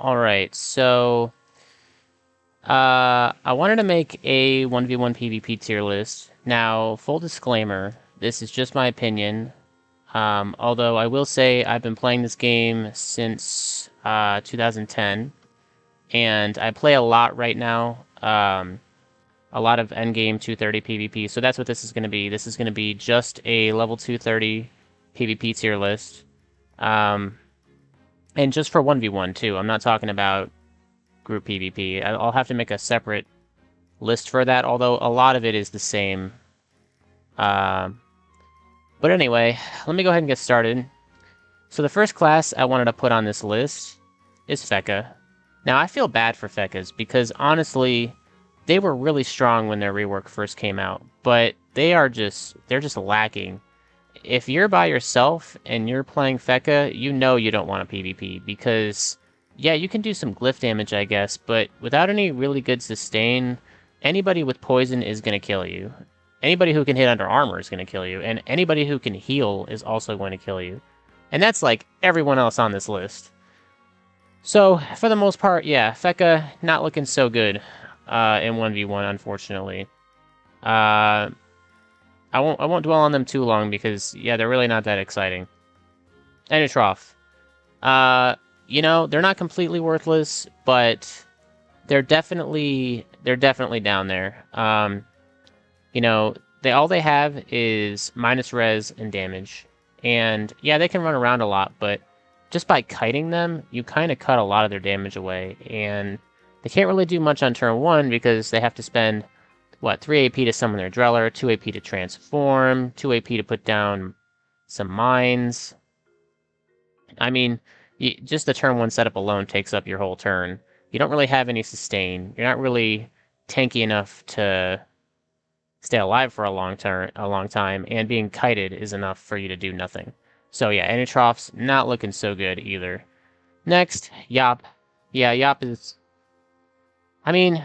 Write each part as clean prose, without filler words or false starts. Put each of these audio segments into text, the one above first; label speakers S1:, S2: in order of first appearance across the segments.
S1: Alright, so I wanted to make a 1v1 PvP tier list. Now, full disclaimer, this is just my opinion. Although I will say I've been playing this game since 2010, and I play a lot right now. A lot of endgame 230 PvP, so that's what this is going to be. This is going to be just a level 230 PvP tier list. Um, and just for 1v1 too. I'm not talking about group PvP. I'll have to make a separate list for that, although a lot of it is the same. Uh, but anyway, let me go ahead and get started. So the first class I wanted to put on this list is Fekka. Now, I feel bad for Fekkas because honestly, they were really strong when their rework first came out, but they're just lacking. If you're by yourself and you're playing Fekka, you know you don't want a PvP because, yeah, you can do some glyph damage, I guess, but without any really good sustain, anybody with poison is going to kill you. Anybody who can hit under armor is going to kill you, and anybody who can heal is also going to kill you. And that's like everyone else on this list. So, for the most part, yeah, Fekka not looking so good in 1v1, unfortunately. Uh, I won't dwell on them too long because, yeah, they're really not that exciting. Enitroff. They're not completely worthless, but they're definitely down there. All they have is minus res and damage. And yeah, they can run around a lot, but just by kiting them, you kind of cut a lot of their damage away. And they can't really do much on turn 1 because they have to spend, 3 AP to summon their Dreller, 2 AP to transform, 2 AP to put down some mines. I mean, just the turn 1 setup alone takes up your whole turn. You don't really have any sustain. You're not really tanky enough to stay alive for a long time, and being kited is enough for you to do nothing. So yeah, Enitroff's not looking so good either. Next, Yop. Yeah, Yop is... I mean,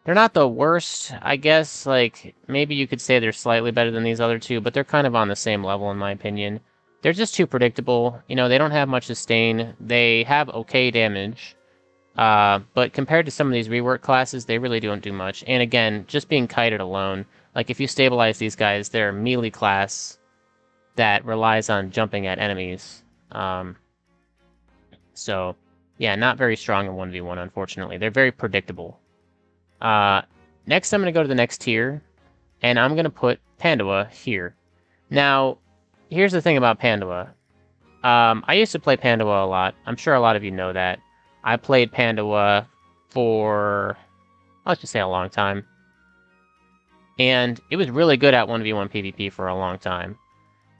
S1: they're not the worst, I guess. Like, maybe you could say they're slightly better than these other two, but they're kind of on the same level in my opinion. They're just too predictable. They don't have much sustain. They have okay damage. But compared to some of these rework classes, they really don't do much. And again, just being kited alone, like if you stabilize these guys, they're a melee class that relies on jumping at enemies. So, yeah, not very strong in 1v1, unfortunately. They're very predictable. Next, I'm going to go to the next tier, and I'm going to put Pandawa here. Now, here's the thing about Pandawa. I used to play Pandawa a lot. I'm sure a lot of you know that. I played Pandawa for, let's just say, a long time. And it was really good at 1v1 PvP for a long time.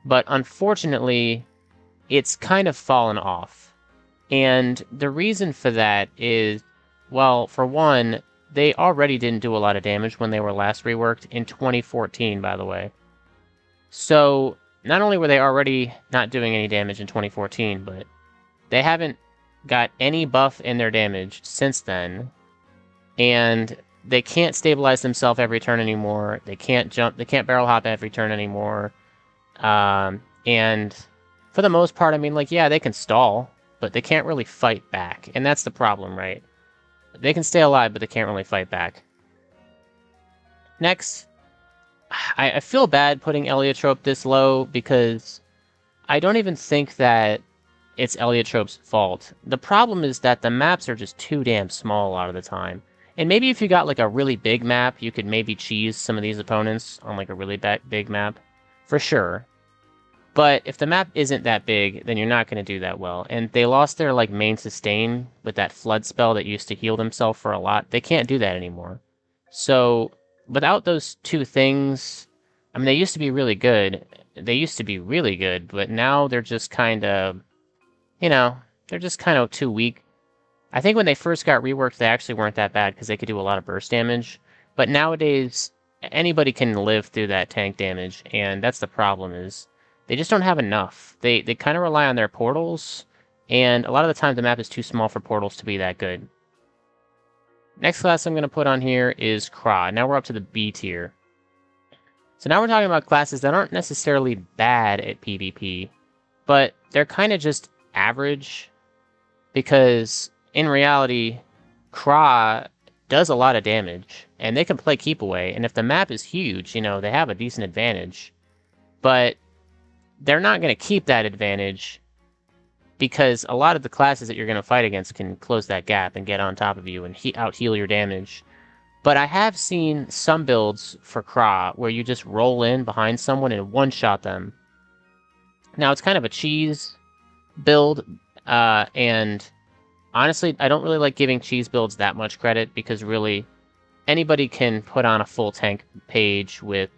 S1: But unfortunately, it's kind of fallen off. And the reason for that is, well, for one, they already didn't do a lot of damage when they were last reworked in 2014, by the way. So, not only were they already not doing any damage in 2014, but they haven't got any buff in their damage since then, and they can't stabilize themselves every turn anymore. They can't jump, they can't barrel hop every turn anymore. And for the most part, I mean, like, yeah, they can stall, but they can't really fight back, and that's the problem, right? They can stay alive, but they can't really fight back. Next, I feel bad putting Eliotrope this low because I don't even think that it's Eliotrope's fault. The problem is that the maps are just too damn small a lot of the time. And maybe if you got like a really big map, you could maybe cheese some of these opponents on like a really big map. For sure. But if the map isn't that big, then you're not going to do that well. And they lost their like main sustain with that flood spell that used to heal themselves for a lot. They can't do that anymore. So without those two things, I mean, they used to be really good. But now they're just kind of, they're just kind of too weak. I think when they first got reworked, they actually weren't that bad because they could do a lot of burst damage. But nowadays, anybody can live through that tank damage, and that's the problem is they just don't have enough. They kind of rely on their portals, and a lot of the time the map is too small for portals to be that good. Next class I'm going to put on here is Kra. Now we're up to the B tier. So now we're talking about classes that aren't necessarily bad at PvP, but they're kind of just average. because in reality, Kra does a lot of damage, and they can play keep away, and if the map is huge, they have a decent advantage. But they're not going to keep that advantage because a lot of the classes that you're going to fight against can close that gap and get on top of you and out-heal your damage. But I have seen some builds for Kra where you just roll in behind someone and one-shot them. Now, it's kind of a cheese build, and honestly, I don't really like giving cheese builds that much credit because really, anybody can put on a full tank page with,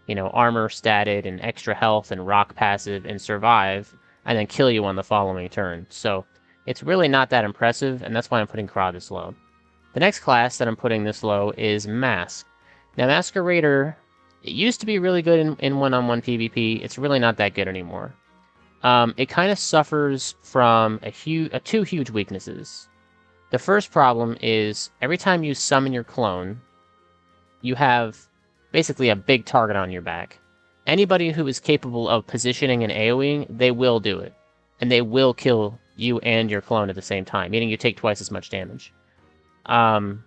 S1: armor statted and extra health and rock passive and survive, and then kill you on the following turn. So it's really not that impressive, and that's why I'm putting Kra this low. The next class that I'm putting this low is Mask. Now, Masquerader, it used to be really good in one-on-one PvP. It's really not that good anymore. It kind of suffers from two huge weaknesses. The first problem is every time you summon your clone, you have basically a big target on your back. Anybody who is capable of positioning and AoEing, they will do it. And they will kill you and your clone at the same time, meaning you take twice as much damage. Now,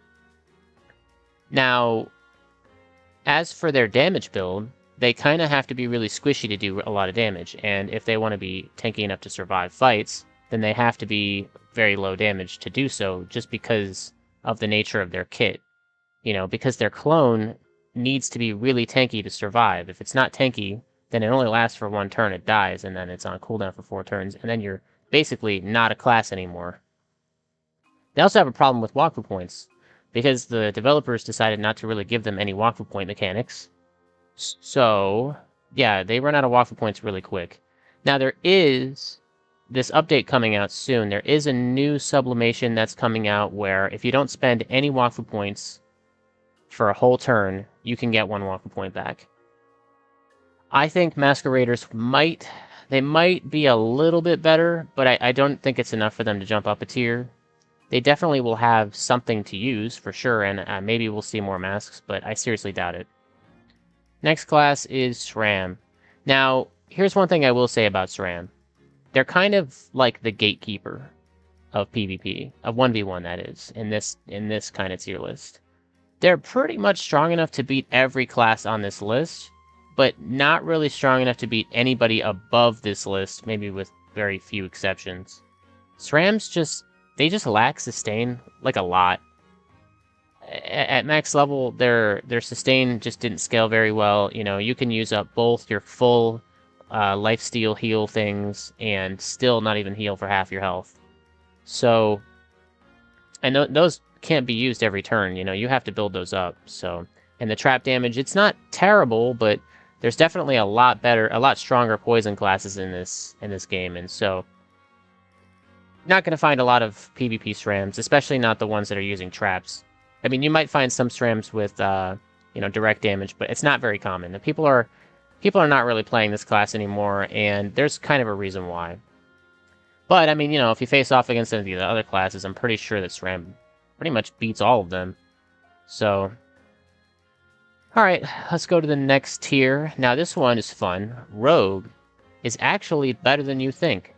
S1: as for their damage build, they kind of have to be really squishy to do a lot of damage, and if they want to be tanky enough to survive fights, then they have to be very low damage to do so, just because of the nature of their kit. Because their clone needs to be really tanky to survive. If it's not tanky, then it only lasts for one turn, it dies, and then it's on cooldown for 4 turns, and then you're basically not a class anymore. They also have a problem with WAKFU points, because the developers decided not to really give them any WAKFU point mechanics. So, yeah, they run out of WAKFU points really quick. Now, there is this update coming out soon. There is a new sublimation that's coming out where if you don't spend any WAKFU points for a whole turn, you can get 1 WAKFU point back. I think Masqueraders might be a little bit better, but I don't think it's enough for them to jump up a tier. They definitely will have something to use, for sure, and maybe we'll see more masks, but I seriously doubt it. Next class is SRAM. Now, here's one thing I will say about SRAM. They're kind of like the gatekeeper of PvP, of 1v1 that is, in this kind of tier list. They're pretty much strong enough to beat every class on this list, but not really strong enough to beat anybody above this list, maybe with very few exceptions. SRAMs they just lack sustain, like a lot. At max level, their sustain just didn't scale very well. You can use up both your full lifesteal heal things and still not even heal for half your health. So, and those can't be used every turn. You have to build those up. So, and the trap damage, it's not terrible, but there's definitely a lot stronger poison classes in this game, and so not going to find a lot of PvP SRAMs, especially not the ones that are using traps. I mean, you might find some SRAMs with, direct damage, but it's not very common. And people are not really playing this class anymore, and there's kind of a reason why. But, I mean, if you face off against any of the other classes, I'm pretty sure that SRAM pretty much beats all of them. So, alright, let's go to the next tier. Now, this one is fun. Rogue is actually better than you think.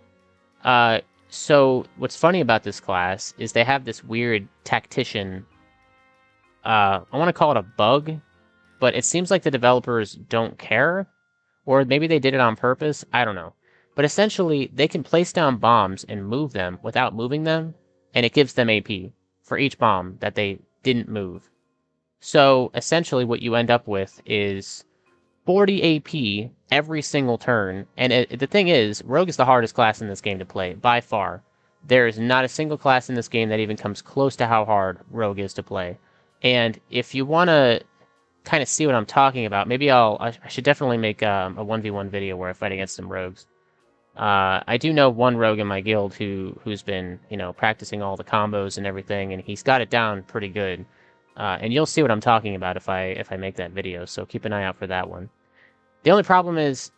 S1: So, what's funny about this class is they have this weird tactician, I want to call it a bug, but it seems like the developers don't care, or maybe they did it on purpose, I don't know. But essentially, they can place down bombs and move them without moving them, and it gives them AP for each bomb that they didn't move. So, essentially what you end up with is 40 AP every single turn, and the thing is, Rogue is the hardest class in this game to play, by far. There is not a single class in this game that even comes close to how hard Rogue is to play. And if you want to kind of see what I'm talking about, maybe I should definitely make a 1v1 video where I fight against some rogues. I do know one rogue in my guild who's been, practicing all the combos and everything, and he's got it down pretty good. And you'll see what I'm talking about if I make that video, so keep an eye out for that one. The only problem is,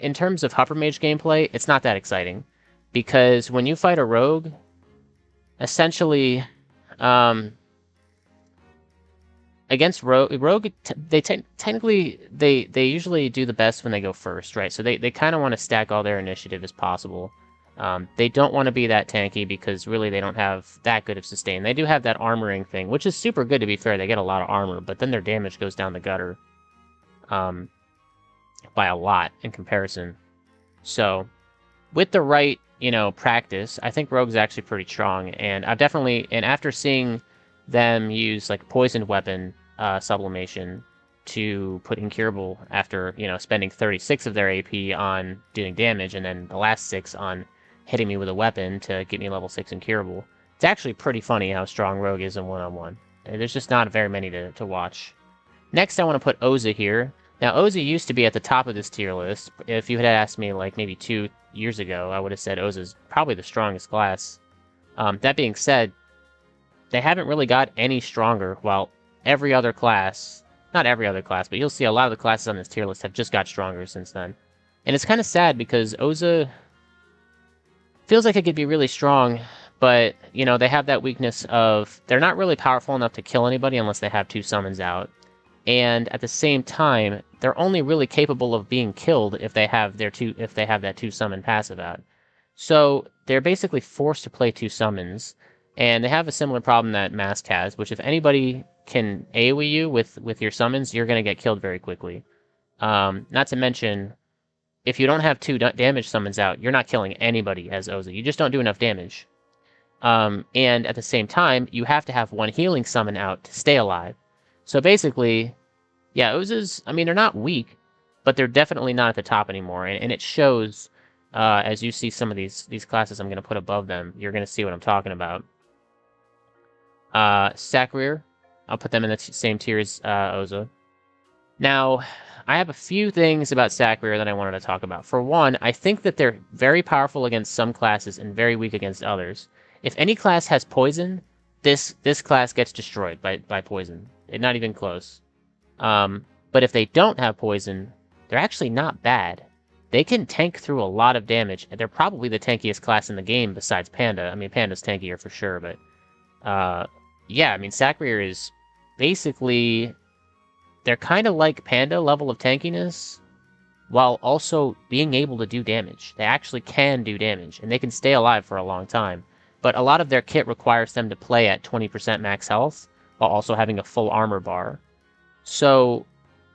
S1: in terms of Hupper Mage gameplay, it's not that exciting. Because when you fight a rogue, essentially, against Rogue, technically, they usually do the best when they go first, right? So they kind of want to stack all their initiative as possible. They don't want to be that tanky because really they don't have that good of sustain. They do have that armoring thing, which is super good to be fair. They get a lot of armor, but then their damage goes down the gutter by a lot in comparison. So with the right, practice, I think Rogue's actually pretty strong. And after seeing them use like poisoned weapon sublimation to put incurable after, spending 36 of their AP on doing damage and then the last 6 on hitting me with a weapon to get me level 6 incurable. It's actually pretty funny how strong Rogue is in one-on-one. There's just not very many to watch. Next, I want to put Oza here. Now, Oza used to be at the top of this tier list. If you had asked me, like, maybe 2 years ago, I would have said Oza's probably the strongest class. That being said, they haven't really got any stronger, while every other class, not every other class, but you'll see a lot of the classes on this tier list have just got stronger since then. And it's kind of sad because Oza feels like it could be really strong, but, they have that weakness of they're not really powerful enough to kill anybody unless they have 2 summons out. And at the same time, they're only really capable of being killed if they have that 2 summon passive out. So they're basically forced to play 2 summons, and they have a similar problem that Mask has, which if anybody can AoE you with your summons, you're going to get killed very quickly. Not to mention, if you don't have 2 damage summons out, you're not killing anybody as Oza. You just don't do enough damage. And at the same time, you have to have 1 healing summon out to stay alive. So basically, yeah, Ozas, they're not weak, but they're definitely not at the top anymore. And it shows, as you see some of these classes I'm going to put above them, you're going to see what I'm talking about. Sacrier, I'll put them in the same tier as Oza. Now, I have a few things about Sacrier that I wanted to talk about. For one, I think that they're very powerful against some classes and very weak against others. If any class has poison, this class gets destroyed by poison. Not even close. But if they don't have poison, they're actually not bad. They can tank through a lot of damage. They're probably the tankiest class in the game besides Panda. Panda's tankier for sure, but yeah, Sacrier is basically, they're kind of like Panda level of tankiness, while also being able to do damage. They actually can do damage, and they can stay alive for a long time. But a lot of their kit requires them to play at 20% max health, while also having a full armor bar. So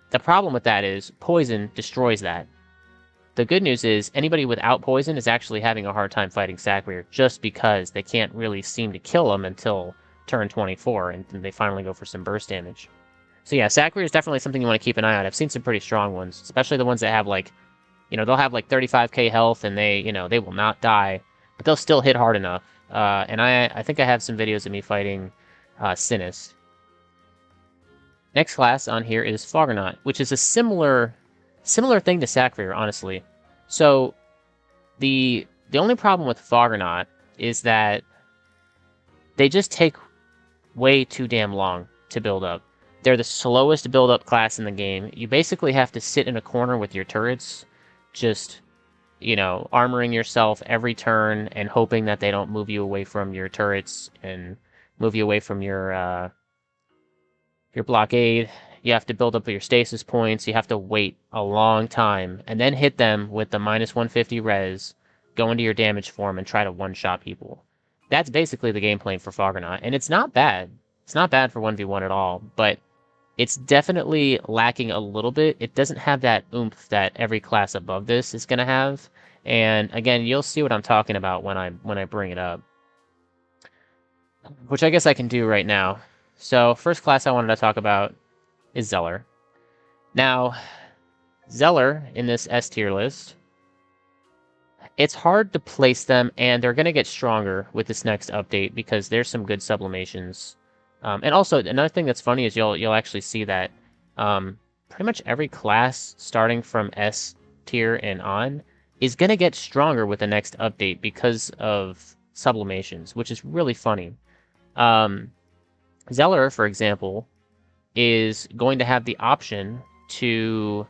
S1: the problem with that is poison destroys that. The good news is anybody without poison is actually having a hard time fighting Sacrier just because they can't really seem to kill them until turn 24, and they finally go for some burst damage. So yeah, Sacrier is definitely something you want to keep an eye on. I've seen some pretty strong ones, especially the ones that have they'll have 35k health and they will not die, but they'll still hit hard enough. And I think I have some videos of me fighting Sinus. Next class on here is Foggernaut, which is a similar thing to Sacrier, honestly. So the only problem with Foggernaut is that they just take way too damn long to build up. They're the slowest build-up class in the game. You basically have to sit in a corner with your turrets, just, armoring yourself every turn and hoping that they don't move you away from your turrets and move you away from your blockade. You have to build up your stasis points. You have to wait a long time and then hit them with the minus 150 res, go into your damage form, and try to one-shot people. That's basically the game plan for Foggernaut, and it's not bad. It's not bad for 1v1 at all, but it's definitely lacking a little bit. It doesn't have that oomph that every class above this is going to have. And again, you'll see what I'm talking about when I bring it up, which I guess I can do right now. So first class I wanted to talk about is Zeller. Now, Zeller in this S tier list, it's hard to place them, and they're going to get stronger with this next update because there's some good sublimations. And also, another thing that's funny is you'll actually see that pretty much every class starting from S tier and on is going to get stronger with the next update because of sublimations, which is really funny. Zeller, for example, is going to have the option to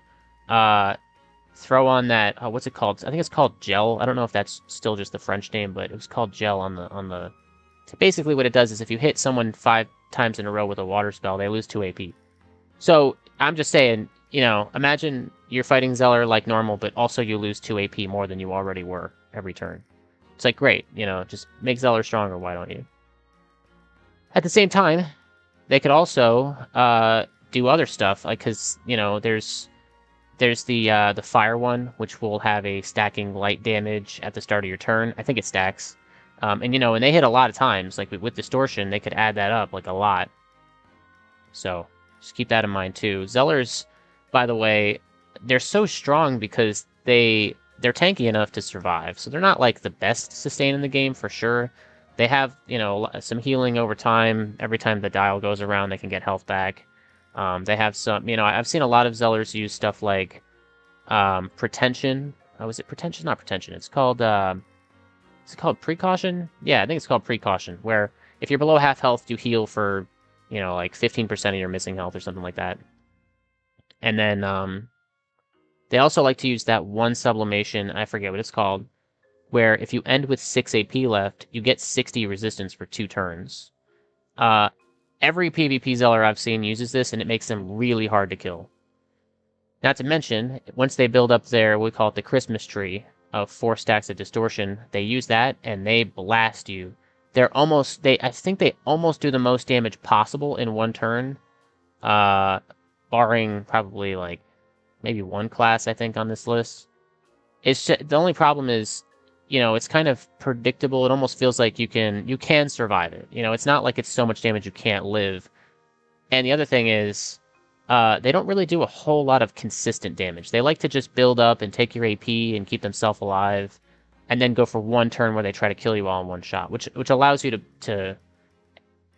S1: throw on that, what's it called? I think it's called Gel. I don't know if that's still just the French name, but it was called Gel on the... Basically what it does is if you hit someone 5 times in a row with a water spell, they lose 2 AP. So I'm just saying, imagine you're fighting Zeller like normal, but also you lose 2 AP more than you already were every turn. It's like, great, you know, just make Zeller stronger, why don't you? At the same time, they could also do other stuff, like, because, you know, there's the fire one, which will have a stacking light damage at the start of your turn. I think it stacks. And, you know, and they hit a lot of times. Like, with Distortion, they could add that up, like, a lot. So, just keep that in mind, too. Zellers, by the way, they're so strong because they're tanky enough to survive. So they're not, like, the best sustain in the game, for sure. They have, you know, some healing over time. Every time the dial goes around, they can get health back. They have some, you know, I've seen a lot of Zellers use stuff like Pretension. Oh, is it Pretension? Not Pretension. It's called Precaution? Yeah, I think it's called Precaution, where if you're below half health, you heal for, you know, like 15% of your missing health or something like that. And then they also like to use that one sublimation, I forget what it's called, where if you end with 6 AP left, you get 60 resistance for 2 turns. Every PvP Zeller I've seen uses this, and it makes them really hard to kill. Not to mention, once they build up their, we call it the Christmas tree of 4 stacks of Distortion, they use that, and they blast you. I think they almost do the most damage possible in 1 turn, barring probably, like, maybe 1 class, I think, on this list. It's just, the only problem is, you know, it's kind of predictable. It almost feels like you can survive it. You know, it's not like it's so much damage you can't live. And the other thing is, they don't really do a whole lot of consistent damage. They like to just build up and take your AP and keep themselves alive, and then go for 1 turn where they try to kill you all in 1 shot, which allows you to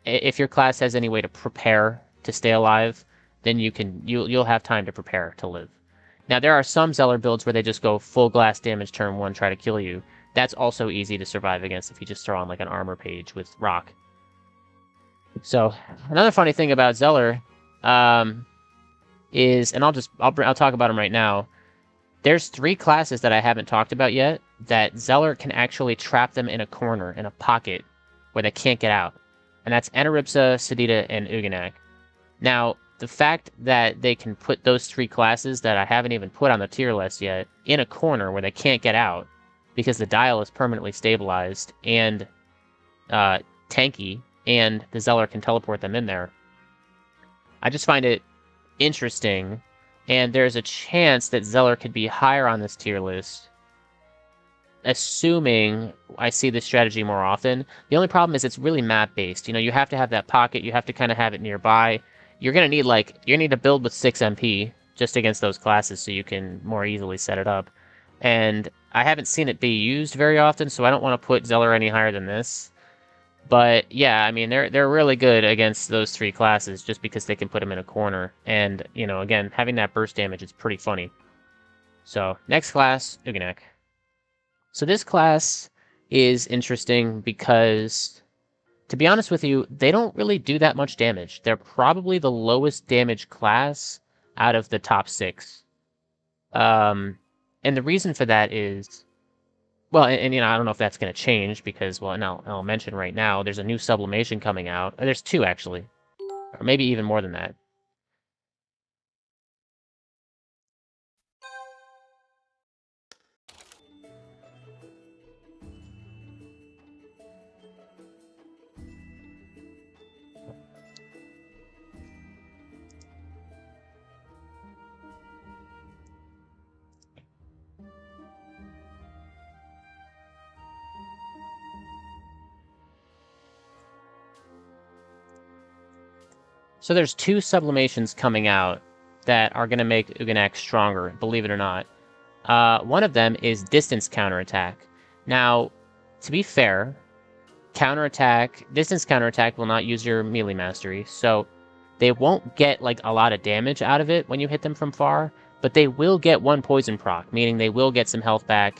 S1: if your class has any way to prepare to stay alive, then you'll have time to prepare to live. Now, there are some Zeller builds where they just go full glass damage turn 1, try to kill you. That's also easy to survive against if you just throw on like an armor page with rock. So, another funny thing about Zeller is, and I'll talk about them right now. There's 3 classes that I haven't talked about yet that Zeller can actually trap them in a corner, in a pocket, where they can't get out. And that's Anaripsa, Sedita, and Uganak. Now, the fact that they can put those 3 classes that I haven't even put on the tier list yet in a corner where they can't get out because the dial is permanently stabilized and tanky, and the Zeller can teleport them in there, I just find it interesting, and there's a chance that Zeller could be higher on this tier list, assuming I see this strategy more often. The only problem is it's really map-based. You know, you have to have that pocket, you have to kind of have it nearby. You're going to need to build with 6 MP just against those classes so you can more easily set it up. And I haven't seen it be used very often, so I don't want to put Zeller any higher than this. But yeah, I mean, they're really good against those 3 classes just because they can put them in a corner. And, you know, again, having that burst damage is pretty funny. So, next class, Uganak. So this class is interesting because, to be honest with you, they don't really do that much damage. They're probably the lowest damage class out of the top 6. And the reason for that is, well, and you know, I don't know if that's going to change because, well, and I'll mention right now, there's a new sublimation coming out. There's 2, actually. Or maybe even more than that. So there's 2 sublimations coming out that are going to make Uganak stronger, believe it or not. One of them is distance counterattack. Now, to be fair, distance counterattack will not use your melee mastery, so they won't get like a lot of damage out of it when you hit them from far, but they will get 1 poison proc, meaning they will get some health back,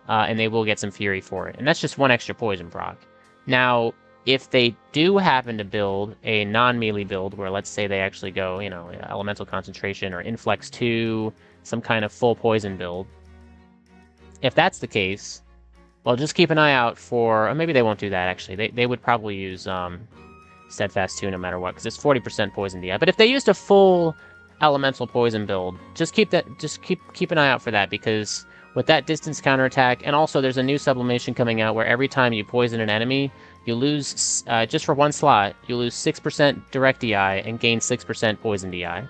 S1: and they will get some fury for it. And that's just 1 extra poison proc. Now, if they do happen to build a non-melee build, where let's say they actually go, you know, elemental concentration or inflex 2, some kind of full poison build, if that's the case, well, just keep an eye out for, or maybe they won't do that, actually. They would probably use Steadfast 2 no matter what, because it's 40% poison DI. But if they used a full elemental poison build, just keep an eye out for that, because with that distance counterattack, and also there's a new sublimation coming out where every time you poison an enemy, you lose, just for one slot, you lose 6% direct DI and gain 6% poison DI.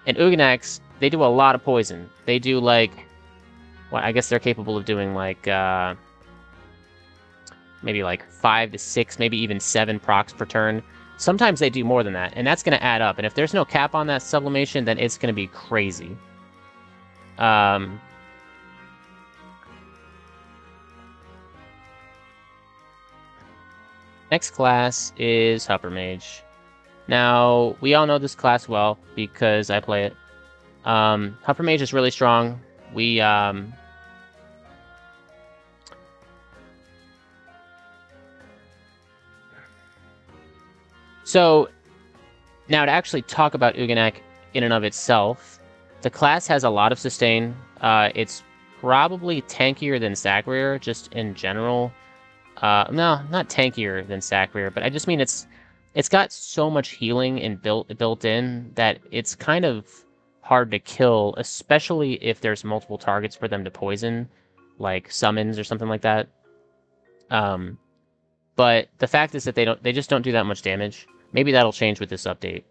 S1: And Uganax, they do a lot of poison. They do like, well, I guess they're capable of doing like, maybe like 5 to 6, maybe even 7 procs per turn. Sometimes they do more than that, and that's going to add up. And if there's no cap on that sublimation, then it's going to be crazy. Next class is Hupper Mage. Now, we all know this class well because I play it. Hupper Mage is really strong. So, now to actually talk about Uganak in and of itself, the class has a lot of sustain. It's probably tankier than Sacrier, just in general. No, not tankier than Sacrier, but I just mean it's got so much healing and built in that it's kind of hard to kill, especially if there's multiple targets for them to poison, like summons or something like that. But the fact is that they just don't do that much damage. Maybe that'll change with this update.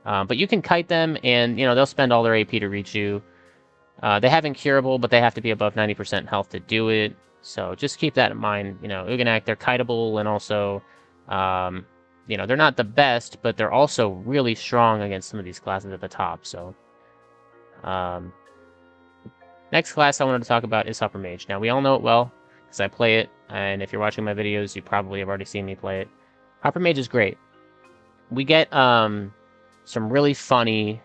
S1: But you can kite them, and they'll spend all their AP to reach you. They have Incurable, but they have to be above 90% health to do it. So just keep that in mind. Uganak, they're kiteable, and also, they're not the best, but they're also really strong against some of these classes at the top. So, next class I wanted to talk about is Hupper Mage. Now, we all know it well, because I play it, and if you're watching my videos, you probably have already seen me play it. Hupper Mage is great. We get some really funny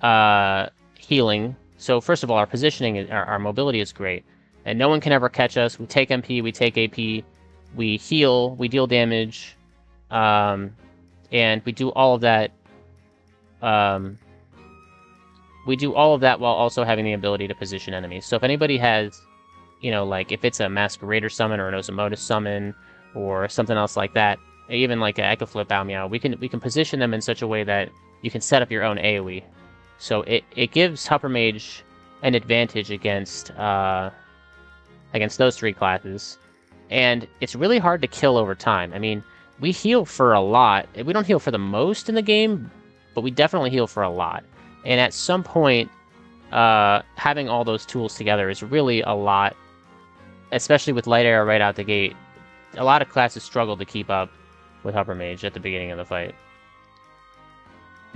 S1: healing. So first of all, our positioning, our mobility is great, and no one can ever catch us. We take MP, we take AP, we heal, we deal damage, and we do all of that. We do all of that while also having the ability to position enemies. So if anybody has, like if it's a Masquerader summon or an Osamotus summon or something else like that, even like a Ekaflip Bao Meow, we can position them in such a way that you can set up your own AoE. So it gives Hupper Mage an advantage against those three classes, and it's really hard to kill over time. I mean, we heal for a lot. We don't heal for the most in the game, but we definitely heal for a lot. And at some point, having all those tools together is really a lot, especially with Light Arrow right out the gate. A lot of classes struggle to keep up with Hupper Mage at the beginning of the fight.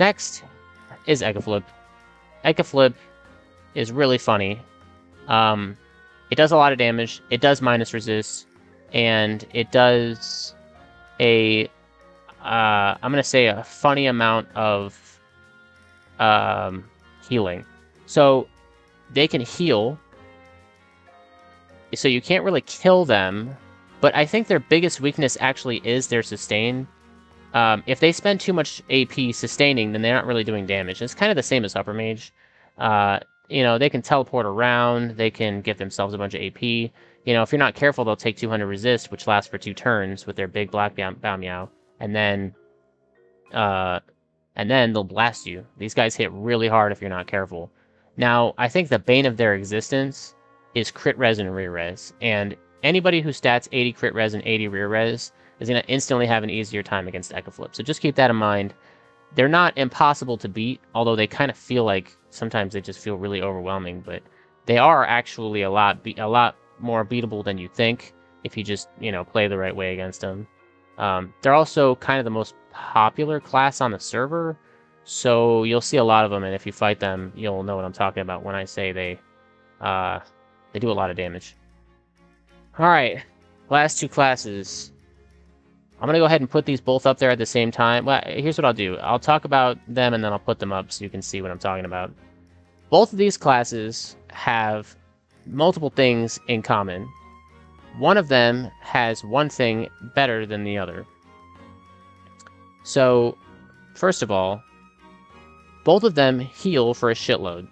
S1: Next is Ekaflip. Ekaflip is really funny. It does a lot of damage, it does minus resist, and it does I'm gonna say a funny amount of healing. So they can heal, so you can't really kill them, but I think their biggest weakness actually is their sustain. If they spend too much AP sustaining, then they're not really doing damage. It's kind of the same as Hupper Mage. They can teleport around, they can give themselves a bunch of AP. If you're not careful, they'll take 200 resist, which lasts for 2 turns with their big black Bao Meow, and then they'll blast you. These guys hit really hard if you're not careful. Now, I think the bane of their existence is crit res and rear res, and anybody who stats 80 crit res and 80 rear res is going to instantly have an easier time against Ekaflip. So just keep that in mind. They're not impossible to beat, although they kind of feel like sometimes they just feel really overwhelming, but they are actually a lot more beatable than you think if you just, play the right way against them. They're also kind of the most popular class on the server, so you'll see a lot of them, and if you fight them, you'll know what I'm talking about when I say they do a lot of damage. Alright, last two classes. I'm going to go ahead and put these both up there at the same time. Well, here's what I'll do. I'll talk about them, and then I'll put them up so you can see what I'm talking about. Both of these classes have multiple things in common. One of them has one thing better than the other. So, first of all, both of them heal for a shitload.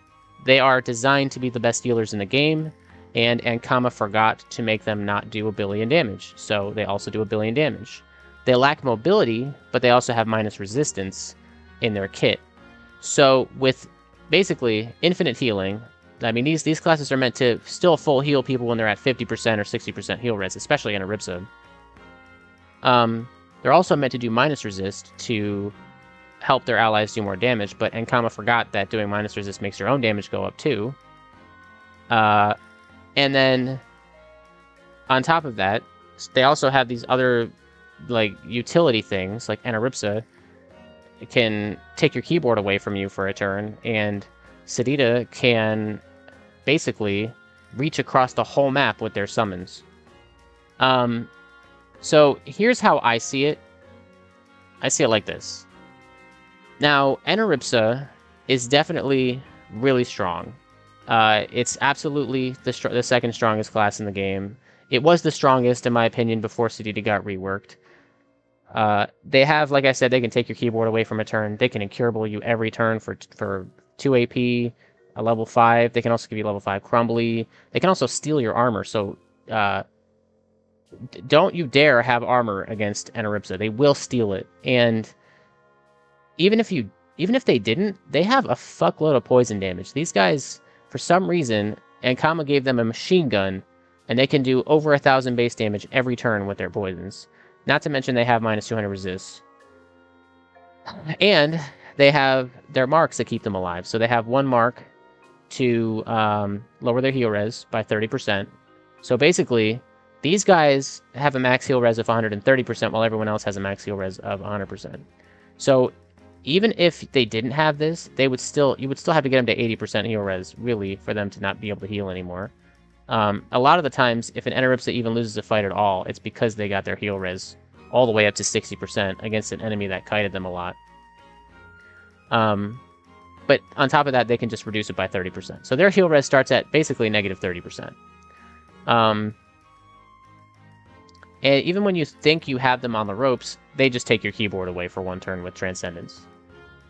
S1: They are designed to be the best healers in the game, and Ankama forgot to make them not do 1 billion damage, so they also do 1 billion damage. They lack mobility, but they also have minus resistance in their kit. So with basically infinite healing, I mean, these classes are meant to still full heal people when they're at 50% or 60% heal res, especially in Aripsa. They're also meant to do minus resist to help their allies do more damage, but Enkama forgot that doing minus resist makes your own damage go up too. And then on top of that, they also have these other like utility things, like Anaripsa can take your keyboard away from you for a turn, and Sedita can basically reach across the whole map with their summons. So here's how I see it. I see it like this. Now, Anaripsa is definitely really strong. It's absolutely the second strongest class in the game. It was the strongest, in my opinion, before Sedita got reworked. They have, like I said, they can take your keyboard away from a turn. They can incurable you every turn for 2 AP, a level 5. They can also give you level 5 Crumbly. They can also steal your armor, so don't you dare have armor against Anaripsa. They will steal it. And even if they didn't, they have a fuckload of poison damage. These guys, for some reason, Ankama gave them a machine gun, and they can do over 1,000 base damage every turn with their poisons. Not to mention they have minus 200 resist. And they have their marks that keep them alive. So they have one mark to lower their heal res by 30%. So basically, these guys have a max heal res of 130%, while everyone else has a max heal res of 100%. So even if they didn't have this, you would still have to get them to 80% heal res, really, for them to not be able to heal anymore. A lot of the times, if an Anaripsa even loses a fight at all, it's because they got their heal res all the way up to 60% against an enemy that kited them a lot. But on top of that, they can just reduce it by 30%. So their heal res starts at basically negative 30%. And even when you think you have them on the ropes, they just take your keyboard away for one turn with Transcendence.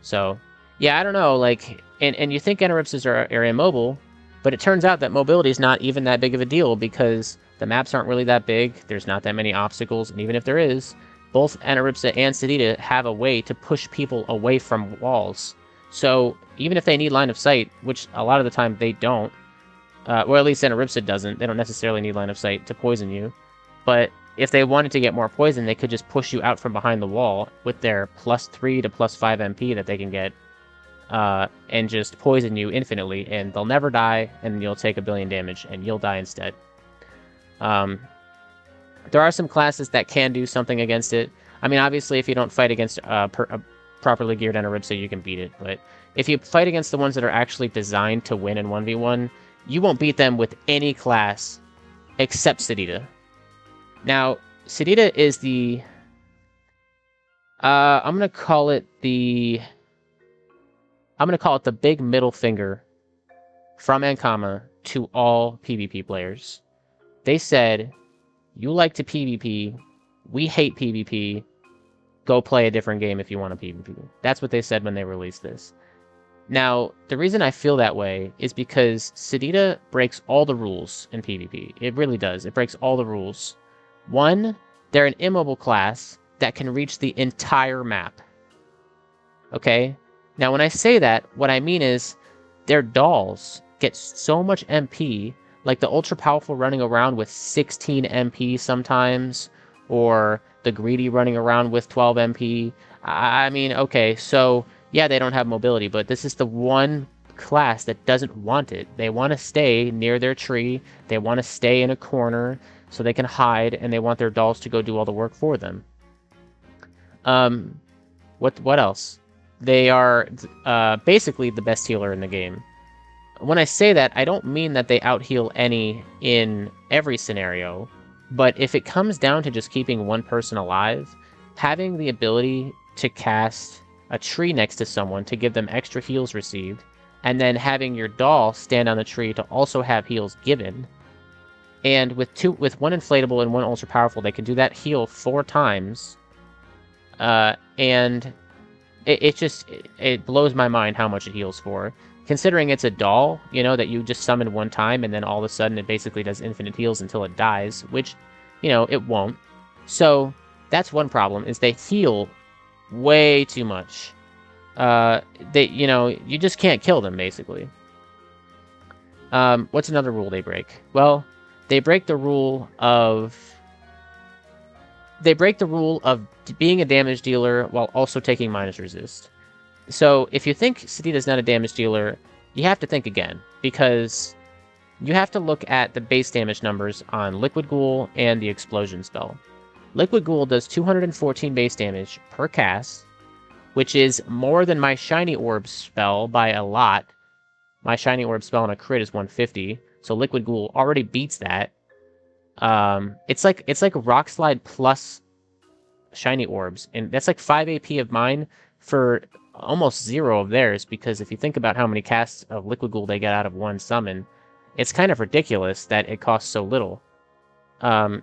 S1: So, yeah, I don't know, like, and you think Anaripsas are immobile, but it turns out that mobility is not even that big of a deal because the maps aren't really that big, there's not that many obstacles, and even if there is, both Anaripsa and Sedita have a way to push people away from walls. So, even if they need line of sight, which a lot of the time they don't, or at least Anaripsa doesn't, they don't necessarily need line of sight to poison you, but if they wanted to get more poison, they could just push you out from behind the wall with their +3 to +5 MP that they can get, and just poison you infinitely, and they'll never die, and you'll take 1 billion damage, and you'll die instead. There are some classes that can do something against it. I mean, obviously, if you don't fight against a properly geared Anaripsa, you can beat it, but if you fight against the ones that are actually designed to win in 1v1, you won't beat them with any class except Sedita. Now, Sedita is the... I'm gonna call it the big middle finger from Ankama to all PvP players. They said, you like to PvP, we hate PvP, go play a different game if you want to PvP. That's what they said when they released this. Now, the reason I feel that way is because Sedita breaks all the rules in PvP. It really does. It breaks all the rules. One, they're an immobile class that can reach the entire map. Okay? Now, when I say that, what I mean is their dolls get so much MP, like the ultra powerful running around with 16 MP sometimes, or the greedy running around with 12 MP. I mean, okay, so yeah, they don't have mobility, but this is the one class that doesn't want it. They want to stay near their tree, they want to stay in a corner so they can hide, and they want their dolls to go do all the work for them. What else? They are basically the best healer in the game. When I say that, I don't mean that they out-heal any in every scenario, but if it comes down to just keeping one person alive, having the ability to cast a tree next to someone to give them extra heals received, and then having your doll stand on the tree to also have heals given, and with one inflatable and one ultra powerful, they can do that heal 4 times, and it blows my mind how much it heals for. Considering it's a doll, you know, that you just summon one time, and then all of a sudden it basically does infinite heals until it dies, which, you know, it won't. So, that's one problem, is they heal way too much. You just can't kill them, basically. What's another rule they break? Well, they break the rule of being a damage dealer while also taking minus resist. So if you think Sedita's not a damage dealer, you have to think again, because you have to look at the base damage numbers on Liquid Ghoul and the Explosion spell. Liquid Ghoul does 214 base damage per cast, which is more than my Shiny Orb spell by a lot. My Shiny Orb spell on a crit is 150, so Liquid Ghoul already beats that. It's like Rock Slide plus Shiny Orbs, and that's like 5 AP of mine for almost 0 of theirs, because if you think about how many casts of Liquid Ghoul they get out of one summon, it's kind of ridiculous that it costs so little.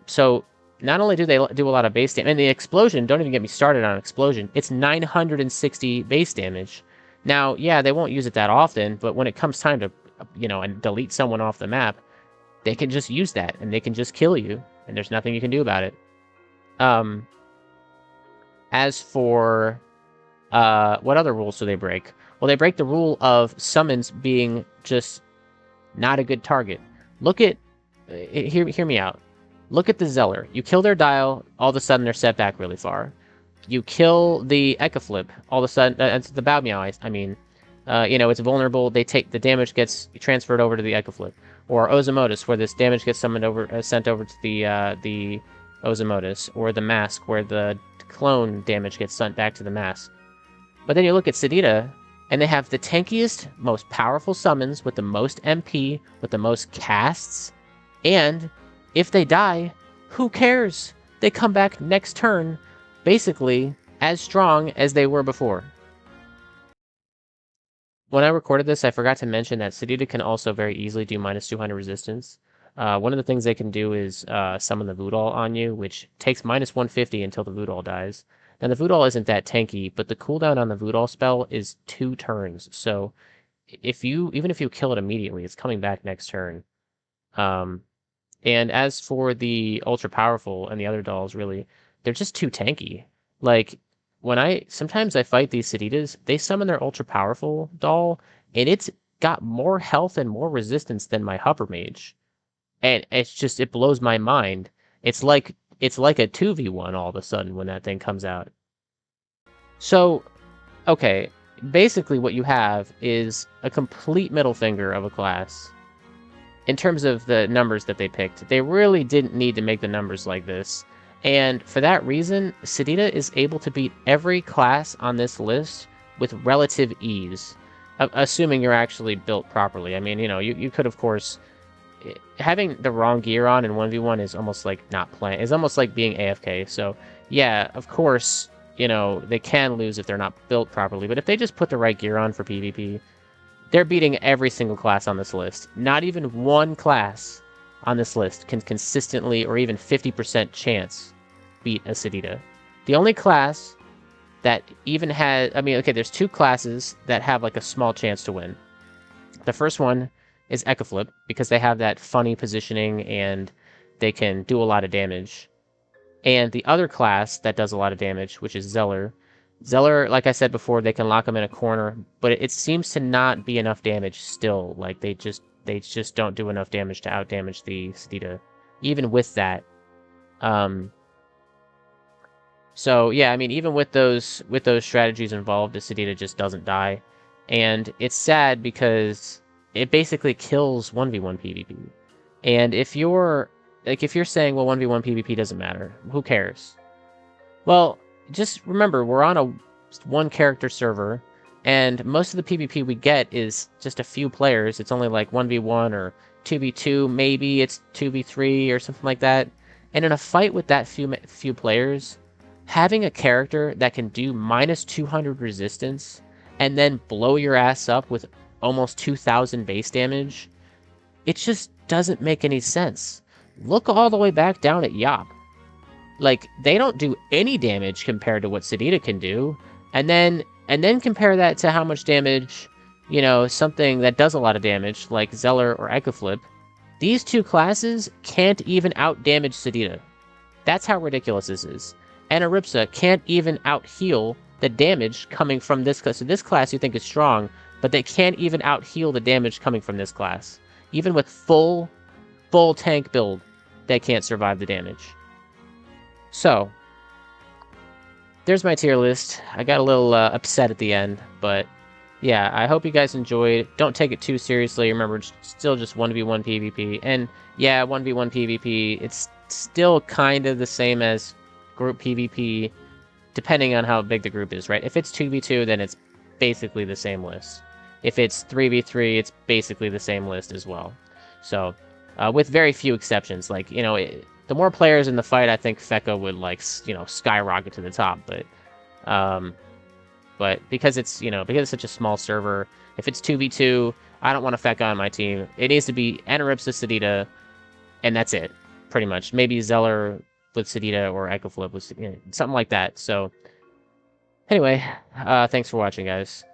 S1: So not only do they do a lot of base damage, and the Explosion, don't even get me started on Explosion, it's 960 base damage. Now, yeah, they won't use it that often, but when it comes time to, and delete someone off the map, they can just use that, and they can just kill you, and there's nothing you can do about it. As for, what other rules do they break? Well, they break the rule of summons being just not a good target. Look at, hear me out. Look at the Zeller. You kill their dial, all of a sudden they're set back really far. You kill the Eka Flip, all of a sudden, the Bao Meow, I mean, it's vulnerable, the damage gets transferred over to the Eka Flip. Or Ozymotus, where this damage gets sent over to the Ozymotus, or the Mask, where the clone damage gets sent back to the Mask. But then you look at Sedita, and they have the tankiest, most powerful summons with the most MP, with the most casts, and if they die, who cares? They come back next turn, basically as strong as they were before. When I recorded this, I forgot to mention that Sedita can also very easily do minus 200 resistance. One of the things they can do is summon the Voodoo on you, which takes minus 150 until the Voodoo dies. Now, the Voodoo isn't that tanky, but the cooldown on the Voodoo spell is 2 turns. So even if you kill it immediately, it's coming back next turn. And as for the Ultra Powerful and the other dolls, really, they're just too tanky. Like, sometimes I fight these Seditas, they summon their Ultra Powerful doll, and it's got more health and more resistance than my Hupper Mage. And it blows my mind. It's like a 2v1 all of a sudden when that thing comes out. So, okay, basically what you have is a complete middle finger of a class. In terms of the numbers that they picked, they really didn't need to make the numbers like this. And for that reason, Sedita is able to beat every class on this list with relative ease, assuming you're actually built properly. I mean, you could, of course, having the wrong gear on in 1v1 is almost like not playing. It's almost like being AFK. So, yeah, of course, they can lose if they're not built properly. But if they just put the right gear on for PvP, they're beating every single class on this list. Not even one class on this list can consistently or even 50% chance beat a Sedita. The only class that even has... there's 2 classes that have like a small chance to win. The first one is Eka Flip, because they have that funny positioning and they can do a lot of damage. And the other class that does a lot of damage, which is Zeller. Zeller, like I said before, they can lock them in a corner, but it seems to not be enough damage still. Like, they just don't do enough damage to outdamage the Sedita, even with that. So yeah, even with those strategies involved, the Sedita just doesn't die, and it's sad because it basically kills 1v1 PvP. And if you're saying, well, 1v1 PvP doesn't matter, who cares? Well, just remember, we're on a 1-character server, and most of the PvP we get is just a few players. It's only like 1v1 or 2v2, maybe it's 2v3 or something like that. And in a fight with that few players, having a character that can do minus 200 resistance and then blow your ass up with almost 2,000 base damage, it just doesn't make any sense. Look all the way back down at Yop. Like, they don't do any damage compared to what Sedita can do, and then compare that to how much damage, something that does a lot of damage, like Zeller or Eka Flip. These 2 classes can't even out-damage Sedita. That's how ridiculous this is. And Aripsa can't even out-heal the damage coming from this class. So this class you think is strong, but they can't even out-heal the damage coming from this class. Even with full tank build, they can't survive the damage. So, there's my tier list. I got a little upset at the end, but yeah, I hope you guys enjoyed. Don't take it too seriously. Remember, it's still just 1v1 PvP. And yeah, 1v1 PvP, it's still kind of the same as group PvP, depending on how big the group is, right? If it's 2v2, then it's basically the same list. If it's 3v3, it's basically the same list as well. So, with very few exceptions. Like, you know, the more players in the fight, I think Feka would, like, you know, skyrocket to the top. But because it's, you know, because it's such a small server, if it's 2v2, I don't want a Feka on my team. It needs to be Anaripsa Sedita, and that's it, pretty much. Maybe Zeller with Sedita or Echo Flip with, you know, something like that. So, anyway, thanks for watching, guys.